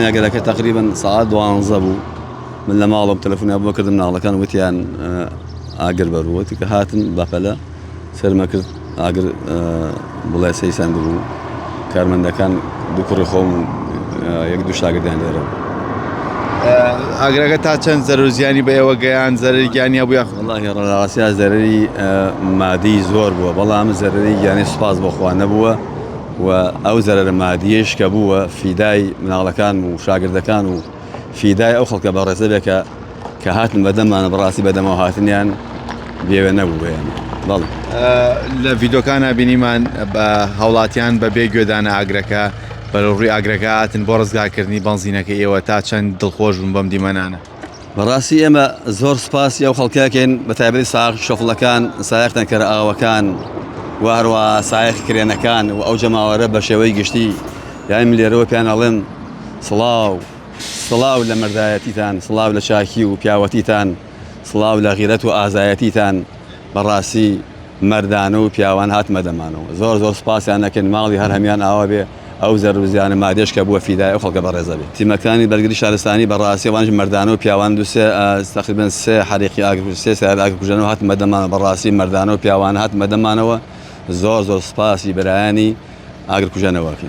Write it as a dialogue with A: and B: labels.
A: تەلەفۆنی ئاگرەکە تقریبا ساعات 12 بوو من لە ماڵم تەلەفۆنی بۆ کردم ناڵەکان وتیان ئاگر بەروەتی کە هاتن بەپەلە سەرمە کرد ئاگر بڵێ سەیسەند بوو کارمەندەکان دوو کوڕی خۆم یەک دوو شاگردیان لێرە
B: ئاگرەکە تا چەند زەرزیانی بە ئێوە گەیان زەرری گیانی بوو یاخ
A: والله ڕاستیە زەرری مادی زۆر بووە بەڵام زەرری گیانی سوپاس بەخوا نەبووە و ئەو زەرەرە مادیەش کە بووە فیدای مناڵەکان و شاگردەکان و فیدای ئەو خەڵکە بەڕێزە بێ کە هاتن بەدەمانە بەڕاستی بەدەمەوە هاتنیان بێوێ نەبوو بێن بەڵ
B: لە ڤیدۆکانە بینیمان بە هاوڵاتیان بەبێ گوێدانە ئاگرەکە بەڕووی ئاگرەکە هاتن بۆ ڕزگارکردنی بەنزینەکە ئێوە تا چەند دڵخۆش بوون بەم دیمەنانە
A: بەڕاستی ئێمە زۆر سوپاسی ئەو خەڵکەکەین بە تایبەتی ساق شۆفڵەکان سایەختان کەرە ئاوەکان و هەروە سایەخ کرێنەکان و ئەو جەماوەرە بە شێوەی گشتی یان من لێرەوە پیان ئەڵێم سڵاو لە مەردایەتیتان سڵاو لە چاکی و پیاوەتیتان سڵاو لە غیرەت و ئازایەتیتان بەڕاستی مەردانە و پیاوان هاتمە دەمانەوە زۆر سوپاسیان نەکەن ماڵی هەر هەمیان ئاوا بێ ئەو زەرزیانە مادێش کە بووە فیدای ئەو خەڵکە بەڕێزە بێت تیمەکانی بەرگری شارستانی بەڕاستی وانش مەردانە و پیاوان تقریبا سێ حەریقی ئاگر سێ سەیارە ئاگرکوژانەوە هاتمە دەمانەوە بەڕاستی مەردانە و پیاوان هاتمە دەمانەوە زۆر سوپاسی بەرایانی ئاگرکوژانەوەکەین